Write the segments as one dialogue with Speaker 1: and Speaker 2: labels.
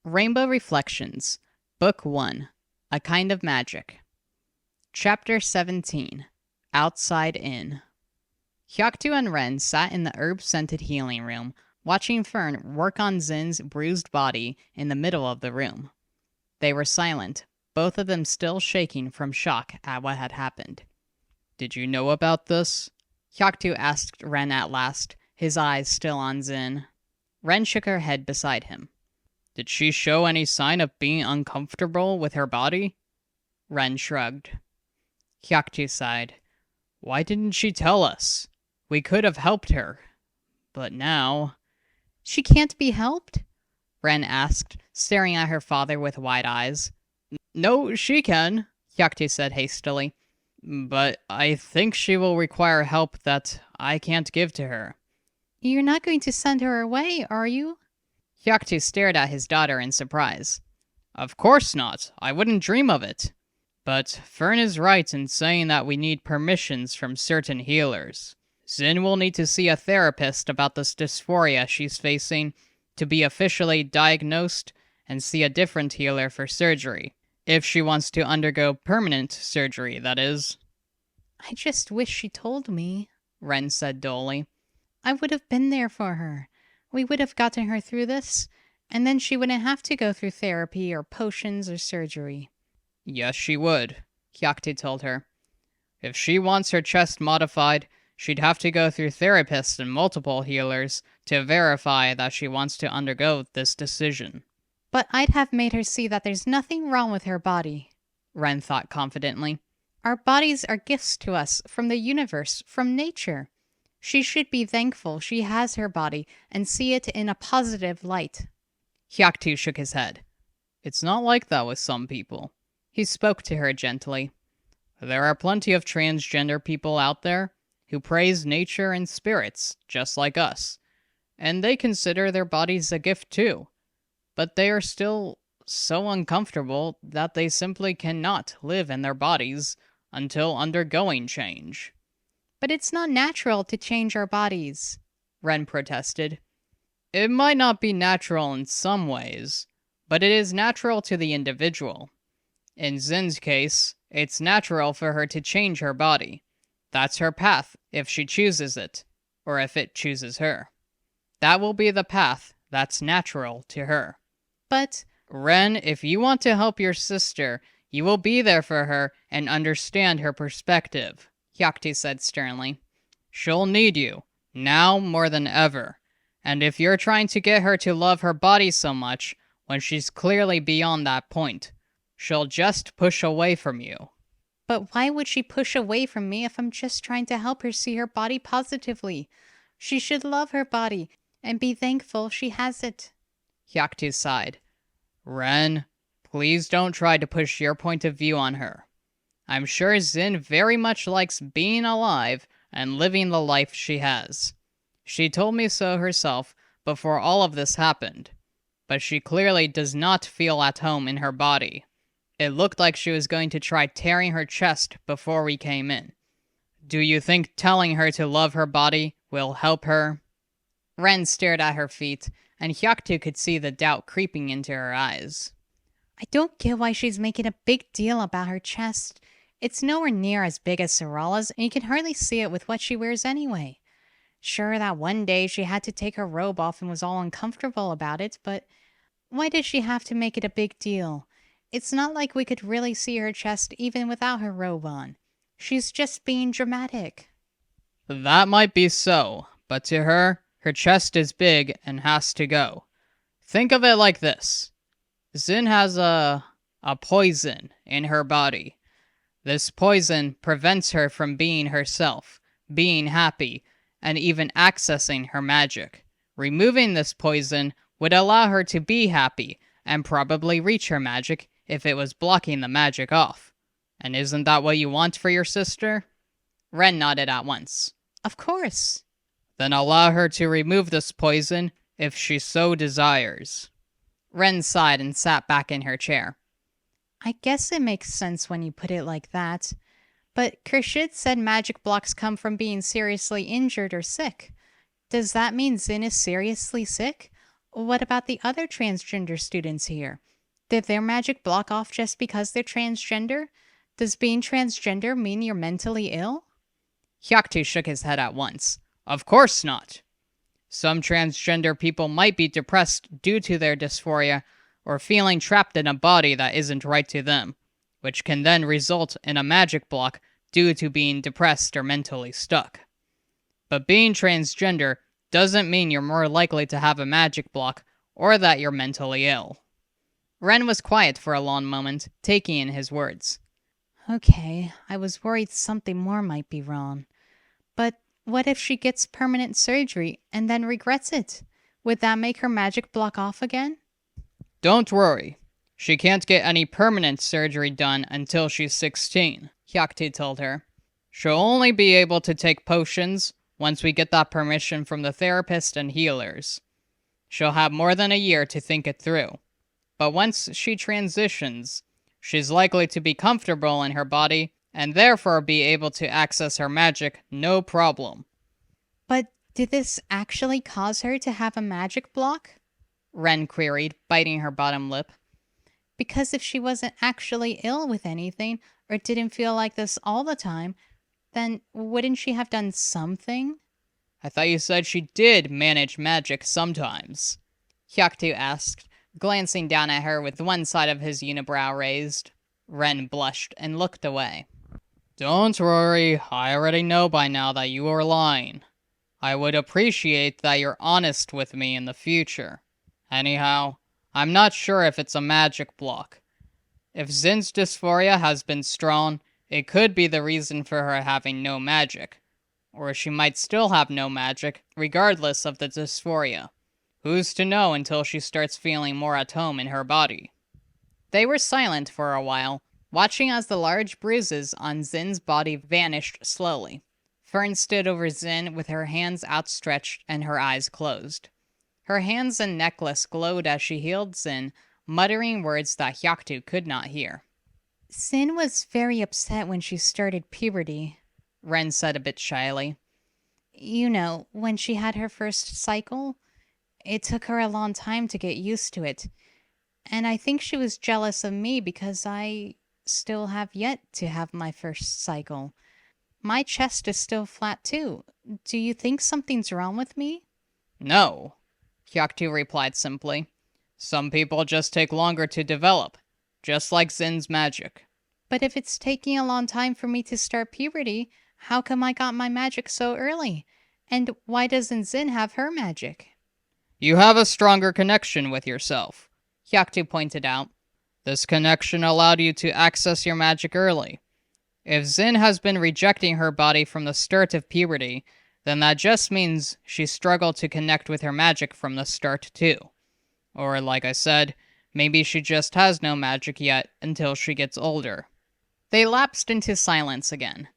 Speaker 1: Rainbow Reflections, Book 1, A Kind of Magic. Chapter 17, Outside In. Hyaktu and Ren sat in the herb-scented healing room, watching Fern work on Zin's bruised body in the middle of the room. They were silent, both of them still shaking from shock at what had happened. "Did you know about this?" Hyaktu asked Ren at last, his eyes still on Zin. Ren shook her head beside him. "Did she show any sign of being uncomfortable with her body?" Ren shrugged. Hyaktu sighed. "Why didn't she tell us? We could have helped her. But now—" "She can't be helped?" Ren asked, staring at her father with wide eyes. "No, she can," Hyaktu said hastily. "But I think she will require help that I can't give to her." "You're not going to send her away, are you?" Hyaktu stared at his daughter in surprise. "Of course not. I wouldn't dream of it. But Fern is right in saying that we need permissions from certain healers. Zin will need to see a therapist about this dysphoria she's facing to be officially diagnosed and see a different healer for surgery. If she wants to undergo permanent surgery, that is." "I just wish she told me," Ren said dully. "I would have been there for her. We would have gotten her through this, and then she wouldn't have to go through therapy or potions or surgery."
Speaker 2: "Yes, she would," Hyaktu told her. "If she wants her chest modified, she'd have to go through therapists and multiple healers to verify that she wants to undergo this decision."
Speaker 1: "But I'd have made her see that there's nothing wrong with her body," Ren thought confidently. "Our bodies are gifts to us from the universe, from nature. She should be thankful she has her body and see it in a positive light."
Speaker 2: Hyaktu shook his head. "It's not like that with some people." He spoke to her gently. "There are plenty of transgender people out there who praise nature and spirits, just like us. And they consider their bodies a gift too. But they are still so uncomfortable that they simply cannot live in their bodies until undergoing change."
Speaker 1: "But it's not natural to change our bodies," Ren protested.
Speaker 2: "It might not be natural in some ways, but it is natural to the individual. In Zin's case, it's natural for her to change her body. That's her path if she chooses it, or if it chooses her. That will be the path that's natural to her."
Speaker 1: "But—"
Speaker 2: "Ren, if you want to help your sister, you will be there for her and understand her perspective," Hyaktu said sternly. "She'll need you, now more than ever. And if you're trying to get her to love her body so much, when she's clearly beyond that point, she'll just push away from you."
Speaker 1: "But why would she push away from me if I'm just trying to help her see her body positively? She should love her body and be thankful she has it."
Speaker 2: Hyaktu sighed. "Ren, please don't try to push your point of view on her. I'm sure Zin very much likes being alive and living the life she has. She told me so herself before all of this happened. But she clearly does not feel at home in her body. It looked like she was going to try tearing her chest before we came in. Do you think telling her to love her body will help her?"
Speaker 1: Ren stared at her feet, and Hyaktu could see the doubt creeping into her eyes. "I don't get why she's making a big deal about her chest. It's nowhere near as big as Sorala's, and you can hardly see it with what she wears anyway. Sure, that one day she had to take her robe off and was all uncomfortable about it, but why does she have to make it a big deal? It's not like we could really see her chest even without her robe on. She's just being dramatic."
Speaker 2: "That might be so, but to her, her chest is big and has to go. Think of it like this. Zin has a poison in her body. This poison prevents her from being herself, being happy, and even accessing her magic. Removing this poison would allow her to be happy and probably reach her magic if it was blocking the magic off. And isn't that what you want for your sister?"
Speaker 1: Ren nodded at once. "Of course."
Speaker 2: "Then allow her to remove this poison if she so desires."
Speaker 1: Ren sighed and sat back in her chair. "I guess it makes sense when you put it like that. But Kershid said magic blocks come from being seriously injured or sick. Does that mean Zin is seriously sick? What about the other transgender students here? Did their magic block off just because they're transgender? Does being transgender mean you're mentally ill?
Speaker 2: Hyaktu shook his head at once. Of course not. Some transgender people might be depressed due to their dysphoria or feeling trapped in a body that isn't right to them, which can then result in a magic block due to being depressed or mentally stuck. But being transgender doesn't mean you're more likely to have a magic block or that you're mentally ill. Ren was quiet for a long moment, taking in his words.
Speaker 1: Okay, I was worried something more might be wrong. But what if she gets permanent surgery and then regrets it? Would that make her magic block off again?
Speaker 2: Don't worry. She can't get any permanent surgery done until she's 16, Hyaktu told her. She'll only be able to take potions once we get that permission from the therapist and healers. She'll have more than a year to think it through. But once she transitions, she's likely to be comfortable in her body and therefore be able to access her magic no problem.
Speaker 1: But did this actually cause her to have a magic block?
Speaker 2: Ren queried, biting her bottom lip.
Speaker 1: Because if she wasn't actually ill with anything or didn't feel like this all the time, then wouldn't she have done something?
Speaker 2: I thought you said she did manage magic sometimes, Hyaktu asked, glancing down at her with one side of his unibrow raised. Ren blushed and looked away. Don't worry, I already know by now that you are lying. I would appreciate that you're honest with me in the future. Anyhow, I'm not sure if it's a magic block. If Zin's dysphoria has been strong, it could be the reason for her having no magic. Or she might still have no magic, regardless of the dysphoria. Who's to know until she starts feeling more at home in her body? They were silent for a while, watching as the large bruises on Zin's body vanished slowly. Fern stood over Zin with her hands outstretched and her eyes closed. Her hands and necklace glowed as she healed Zin, muttering words that Hyaktu could not hear.
Speaker 1: Sin was very upset when she started puberty,
Speaker 2: Ren said a bit shyly.
Speaker 1: You know, when she had her first cycle. It took her a long time to get used to it. And I think she was jealous of me because I still have yet to have my first cycle. My chest is still flat too. Do you think something's wrong with me?
Speaker 2: No, Hyaktu replied simply. Some people just take longer to develop, just like Zin's magic.
Speaker 1: But if it's taking a long time for me to start puberty, how come I got my magic so early? And why doesn't Zin have her magic?
Speaker 2: You have a stronger connection with yourself, Hyaktu pointed out. This connection allowed you to access your magic early. If Zin has been rejecting her body from the start of puberty, then that just means she struggled to connect with her magic from the start too. Or, like I said, maybe she just has no magic yet until she gets older. They lapsed into silence again.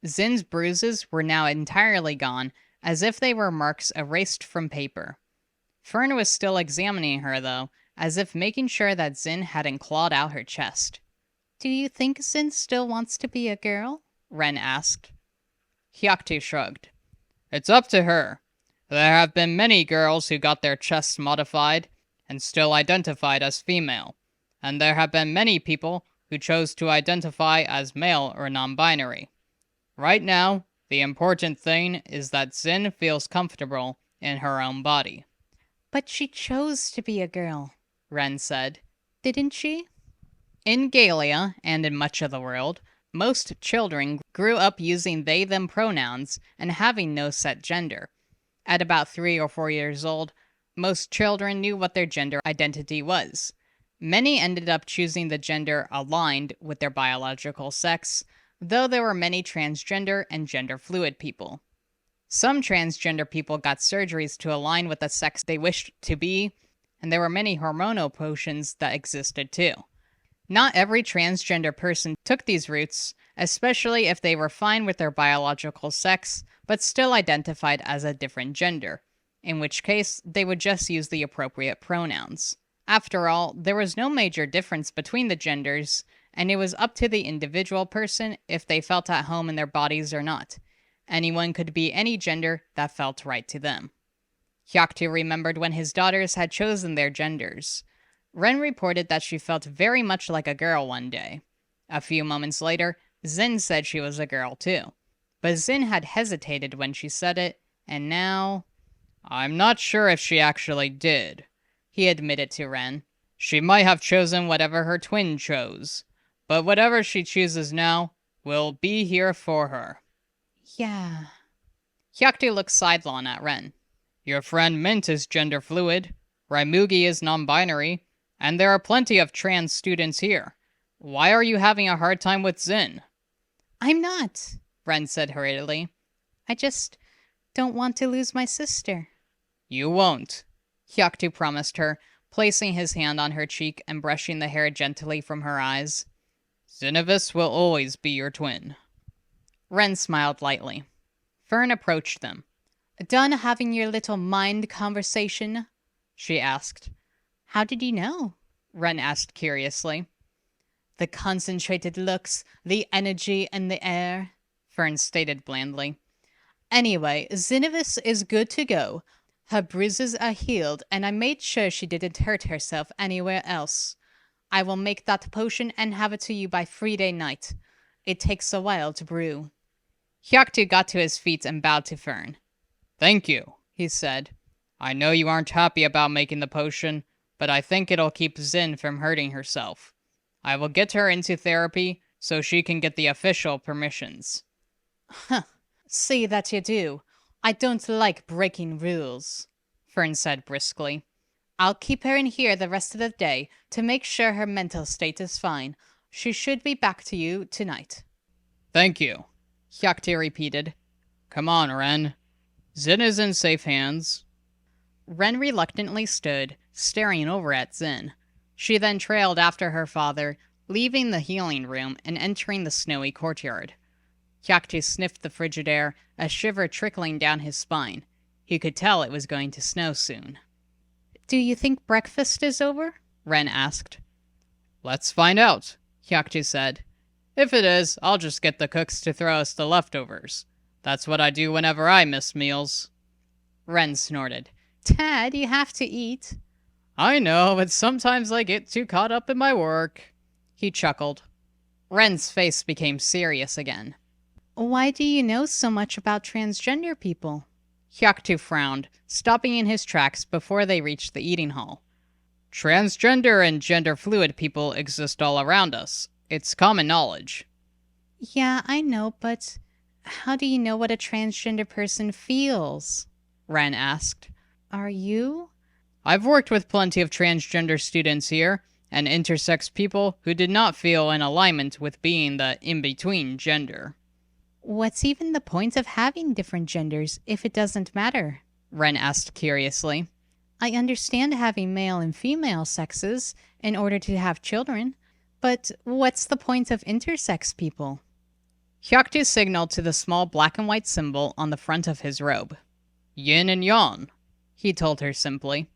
Speaker 2: Zin's bruises were now entirely gone, as if they were marks erased from paper. Fern was still examining her, though, as if making sure that Zin hadn't clawed out her chest.
Speaker 1: Do you think Zin still wants to be a girl?
Speaker 2: Ren asked. Hyaktu shrugged. It's up to her. There have been many girls who got their chests modified and still identified as female, and there have been many people who chose to identify as male or non-binary. Right now, the important thing is that Zin feels comfortable in her own body.
Speaker 1: But she chose to be a girl,
Speaker 2: Ren said.
Speaker 1: Didn't she?
Speaker 2: In Galia, and in much of the world, most children grew up using they-them pronouns and having no set gender. At about 3 or 4 years old, most children knew what their gender identity was. Many ended up choosing the gender aligned with their biological sex, though there were many transgender and gender-fluid people. Some transgender people got surgeries to align with the sex they wished to be, and there were many hormonal potions that existed too. Not every transgender person took these routes, especially if they were fine with their biological sex, but still identified as a different gender, in which case they would just use the appropriate pronouns. After all, there was no major difference between the genders, and it was up to the individual person if they felt at home in their bodies or not. Anyone could be any gender that felt right to them.
Speaker 1: Hyaktu remembered when his daughters had chosen their genders. Ren reported that she felt very much like a girl one day. A few moments later, Zin said she was a girl too. But Zin had hesitated when she said it, and now...
Speaker 2: I'm not sure if she actually did, he admitted to Ren. She might have chosen whatever her twin chose, but whatever she chooses now will be here for her.
Speaker 1: Yeah. Hyaktu looked sidelong at Ren.
Speaker 2: Your friend Mint is gender fluid, Raimugi is non-binary, and there are plenty of trans students here. Why are you having a hard time with Zin?
Speaker 1: I'm not, Ren said hurriedly. I just don't want to lose my sister.
Speaker 2: You won't,
Speaker 1: Hyaktu promised her, placing his hand on her cheek and brushing the hair gently from her eyes.
Speaker 2: Zinnivis will always be your twin.
Speaker 1: Ren smiled lightly. Fern approached them. Done having your little mind conversation? She asked. How did you know? Ren asked curiously. The concentrated looks, the energy in the air, Fern stated blandly. Anyway, Zinnivis is good to go. Her bruises are healed, and I made sure she didn't hurt herself anywhere else. I will make that potion and have it to you by Friday night. It takes a while to brew. Hyaktu got to his feet and bowed to Fern.
Speaker 2: Thank you, he said. I know you aren't happy about making the potion, but I think it'll keep Zin from hurting herself. I will get her into therapy so she can get the official permissions.
Speaker 1: Huh. See that you do. I don't like breaking rules, Fern said briskly. I'll keep her in here the rest of the day to make sure her mental state is fine. She should be back to you tonight.
Speaker 2: Thank you,
Speaker 1: Hyaktu repeated.
Speaker 2: Come on, Ren. Zin is in safe hands.
Speaker 1: Ren reluctantly stood, staring over at Zin. She then trailed after her father, leaving the healing room and entering the snowy courtyard. Hyaktu sniffed the frigid air, a shiver trickling down his spine. He could tell it was going to snow soon. Do you think breakfast is over? Ren asked.
Speaker 2: Let's find out, Hyaktu said. If it is, I'll just get the cooks to throw us the leftovers. That's what I do whenever I miss meals.
Speaker 1: Ren snorted. Dad, you have to eat.
Speaker 2: I know, but sometimes I get too caught up in my work.
Speaker 1: He chuckled. Ren's face became serious again. Why do you know so much about transgender people? Hyaktu frowned, stopping in his tracks before they reached the eating hall.
Speaker 2: Transgender and gender-fluid people exist all around us. It's common knowledge.
Speaker 1: Yeah, I know, but how do you know what a transgender person feels? Ren asked. Are you?
Speaker 2: I've worked with plenty of transgender students here, and intersex people who did not feel in alignment with being the in-between gender.
Speaker 1: What's even the point of having different genders if it doesn't matter? Ren asked curiously. I understand having male and female sexes in order to have children, but what's the point of intersex people? Hyaktu signaled to the small black and white symbol on the front of his robe.
Speaker 2: Yin and yang,
Speaker 1: he told her simply.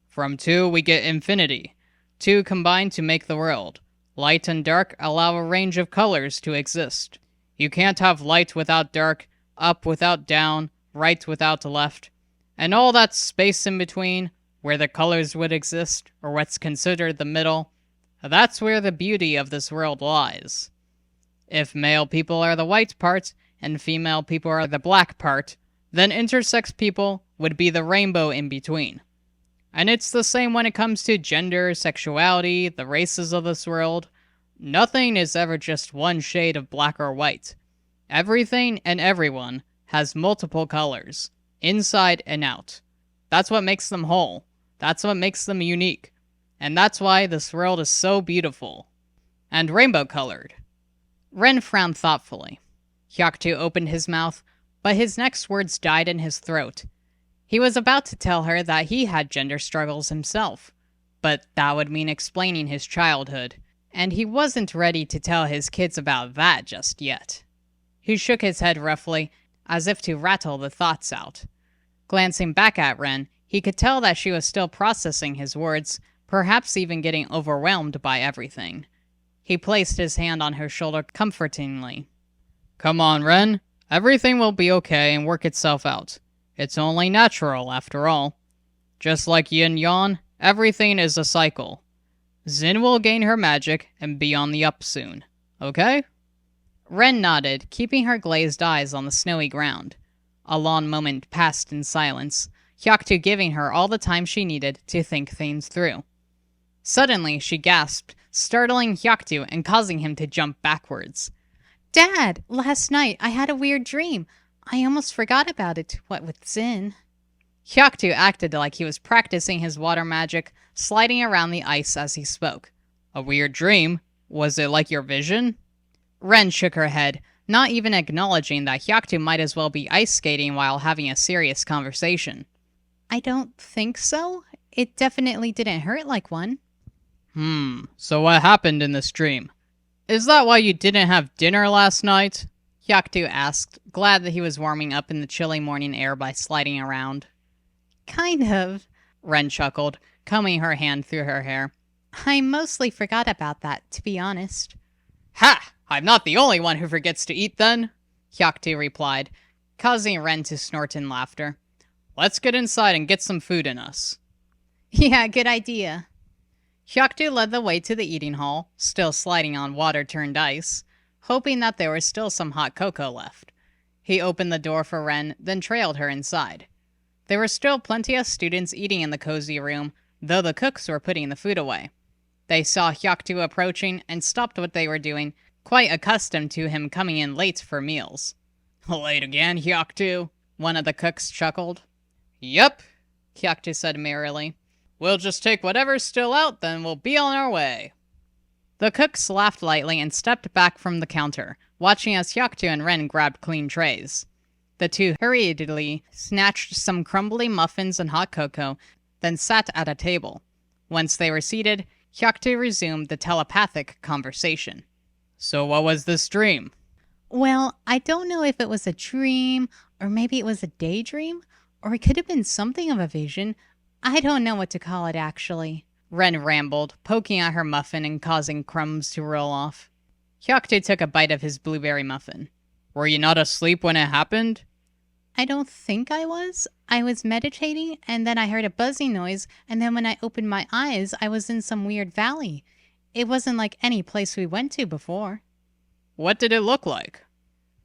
Speaker 2: From two we get infinity. Two combine to make the world. Light and dark allow a range of colors to exist. You can't have light without dark, up without down, right without left. And all that space in between, where the colors would exist, or what's considered the middle, that's where the beauty of this world lies. If male people are the white part, and female people are the black part, then intersex people would be the rainbow in between. And it's the same when it comes to gender, sexuality, the races of this world. Nothing is ever just one shade of black or white. Everything and everyone has multiple colors, inside and out. That's what makes them whole. That's what makes them unique. And that's why this world is so beautiful. And rainbow-colored. Ren frowned thoughtfully. Hyaktu opened his mouth, but his next words died in his throat. He was about to tell her that he had gender struggles himself, but that would mean explaining his childhood, and he wasn't ready to tell his kids about that just yet. He shook his head roughly, as if to rattle the thoughts out. Glancing back at Ren, he could tell that she was still processing his words, perhaps even getting overwhelmed by everything. He placed his hand on her shoulder comfortingly. Come on, Ren. Everything will be okay and work itself out. It's only natural, after all. Just like yin yang, everything is a cycle. Xin will gain her magic and be on the up soon. Okay?
Speaker 1: Ren nodded, keeping her glazed eyes on the snowy ground. A long moment passed in silence, Hyaktu giving her all the time she needed to think things through. Suddenly, she gasped, startling Hyaktu and causing him to jump backwards. Dad, last night I had a weird dream. I almost forgot about it, what with Xin. Hyaktu acted like he was practicing his water magic, sliding around the ice as he spoke.
Speaker 2: A weird dream? Was it like your vision?
Speaker 1: Ren shook her head, not even acknowledging that Hyaktu might as well be ice skating while having a serious conversation. I don't think so. It definitely didn't hurt like one.
Speaker 2: So what happened in this dream? Is that why you didn't have dinner last night?
Speaker 1: Hyaktu asked, glad that he was warming up in the chilly morning air by sliding around. Kind of, Ren chuckled, combing her hand through her hair. I mostly forgot about that, to be honest.
Speaker 2: Ha! I'm not the only one who forgets to eat then,
Speaker 1: Hyaktu replied, causing Ren to snort in laughter.
Speaker 2: Let's get inside and get some food in us.
Speaker 1: Yeah, good idea. Hyaktu led the way to the eating hall, still sliding on water-turned ice, hoping that there was still some hot cocoa left. He opened the door for Ren, then trailed her inside. There were still plenty of students eating in the cozy room, though the cooks were putting the food away. They saw Hyaktu approaching and stopped what they were doing, quite accustomed to him coming in late for meals.
Speaker 2: Late again, Hyaktu?
Speaker 1: One of the cooks chuckled.
Speaker 2: Yep,
Speaker 1: Hyaktu said merrily.
Speaker 2: We'll just take whatever's still out, then we'll be on our way.
Speaker 1: The cooks laughed lightly and stepped back from the counter, watching as Hyaktu and Ren grabbed clean trays. The two hurriedly snatched some crumbly muffins and hot cocoa, then sat at a table. Once they were seated, Hyaktu resumed the telepathic conversation.
Speaker 2: So what was this dream?
Speaker 1: Well, I don't know if it was a dream, or maybe it was a daydream, or it could have been something of a vision. I don't know what to call it, actually. Ren rambled, poking at her muffin and causing crumbs to roll off. Hyaktu took a bite of his blueberry muffin.
Speaker 2: Were you not asleep when it happened?
Speaker 1: I don't think I was. I was meditating, and then I heard a buzzing noise, and then when I opened my eyes, I was in some weird valley. It wasn't like any place we went to before.
Speaker 2: What did it look like?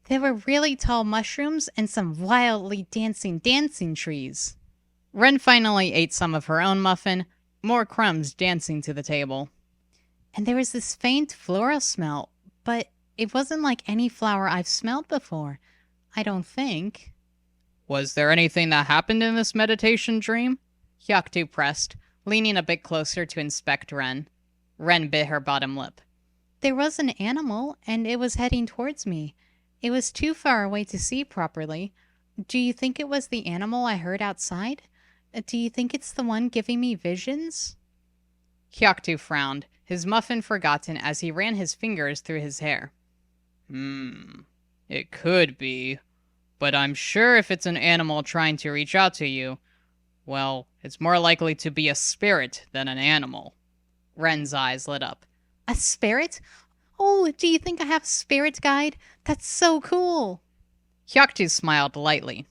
Speaker 1: There were really tall mushrooms and some wildly dancing trees. Ren finally ate some of her own muffin, more crumbs dancing to the table. And there was this faint floral smell, but it wasn't like any flower I've smelled before. I don't think.
Speaker 2: Was there anything that happened in this meditation dream?
Speaker 1: Hyaktu pressed, leaning a bit closer to inspect Ren. Ren bit her bottom lip. There was an animal, and it was heading towards me. It was too far away to see properly. Do you think it was the animal I heard outside? Do you think it's the one giving me visions? Hyaktu frowned, his muffin forgotten as he ran his fingers through his hair.
Speaker 2: It could be. But I'm sure if it's an animal trying to reach out to you, well, it's more likely to be a spirit than an animal.
Speaker 1: Ren's eyes lit up. A spirit? Oh, do you think I have a spirit guide? That's so cool. Hyaktu smiled lightly.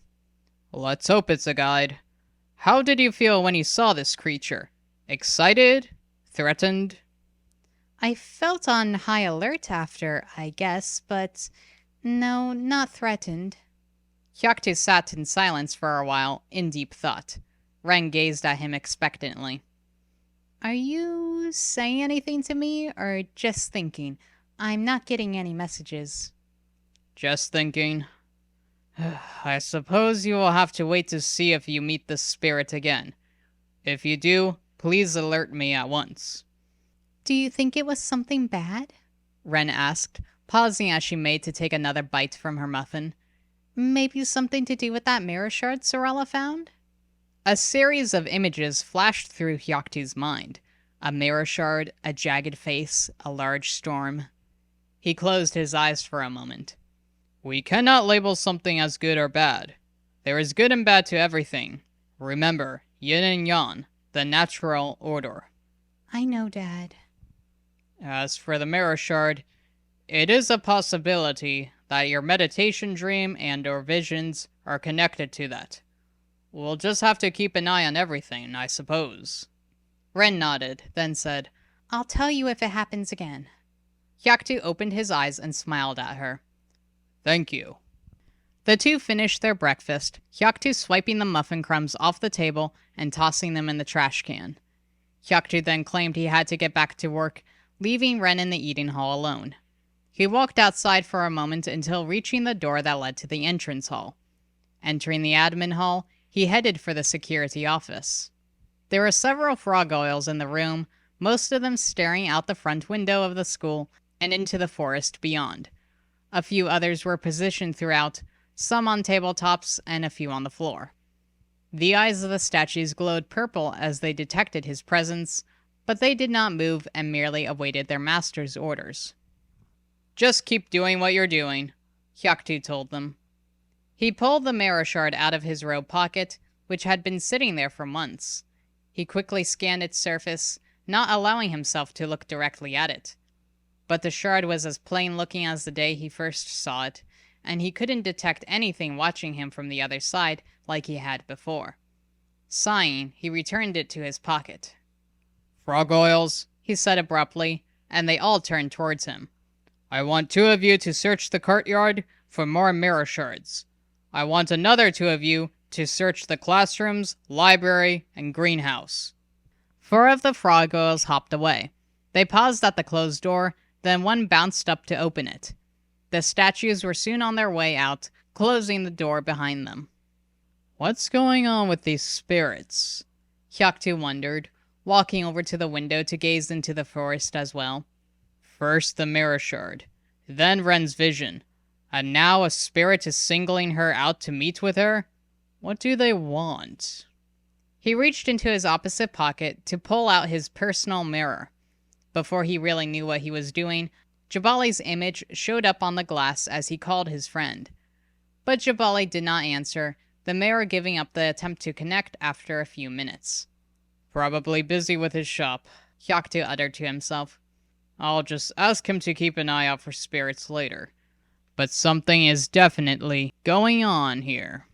Speaker 2: Let's hope it's a guide. How did you feel when you saw this creature? Excited? Threatened?
Speaker 1: I felt on high alert after, I guess, but no, not threatened. Hyaktu sat in silence for a while, in deep thought. Ren gazed at him expectantly. Are you saying anything to me, or just thinking? I'm not getting any messages.
Speaker 2: Just thinking. I suppose you will have to wait to see if you meet the spirit again. If you do, please alert me at once.
Speaker 1: Do you think it was something bad? Ren asked, pausing as she made to take another bite from her muffin. Maybe something to do with that mirror shard Sorella found? A series of images flashed through Hyaktu's mind. A mirror shard, a jagged face, a large storm. He closed his eyes for a moment.
Speaker 2: We cannot label something as good or bad. There is good and bad to everything. Remember, yin and yang, the natural order.
Speaker 1: I know, Dad.
Speaker 2: As for the mirror shard, it is a possibility that your meditation dream and or visions are connected to that. We'll just have to keep an eye on everything, I suppose.
Speaker 1: Ren nodded, then said, I'll tell you if it happens again. Hyaktu opened his eyes and smiled at her.
Speaker 2: Thank you.
Speaker 1: The two finished their breakfast, Hyaktu swiping the muffin crumbs off the table and tossing them in the trash can. Hyaktu then claimed he had to get back to work, leaving Ren in the eating hall alone. He walked outside for a moment until reaching the door that led to the entrance hall. Entering the admin hall, he headed for the security office. There were several frog oils in the room, most of them staring out the front window of the school and into the forest beyond. A few others were positioned throughout, some on tabletops and a few on the floor. The eyes of the statues glowed purple as they detected his presence, but they did not move and merely awaited their master's orders.
Speaker 2: Just keep doing what you're doing,
Speaker 1: Hyaktu told them. He pulled the mirror shard out of his robe pocket, which had been sitting there for months. He quickly scanned its surface, not allowing himself to look directly at it. But the shard was as plain-looking as the day he first saw it, and he couldn't detect anything watching him from the other side like he had before. Sighing, he returned it to his pocket.
Speaker 2: Frog oils,
Speaker 1: he said abruptly, and they all turned towards him.
Speaker 2: I want 2 of you to search the courtyard for more mirror shards. I want another 2 of you to search the classrooms, library, and greenhouse.
Speaker 1: 4 of the frog oils hopped away. They paused at the closed door, then one bounced up to open it. The statues were soon on their way out, closing the door behind them.
Speaker 2: What's going on with these spirits?
Speaker 1: Hyaktu wondered, walking over to the window to gaze into the forest as well.
Speaker 2: First the mirror shard, then Ren's vision, and now a spirit is singling her out to meet with her? What do they want?
Speaker 1: He reached into his opposite pocket to pull out his personal mirror. Before he really knew what he was doing, Jabali's image showed up on the glass as he called his friend. But Jabali did not answer, the mirror giving up the attempt to connect after a few minutes.
Speaker 2: Probably busy with his shop,
Speaker 1: Hyaktu uttered to himself.
Speaker 2: I'll just ask him to keep an eye out for spirits later. But something is definitely going on here.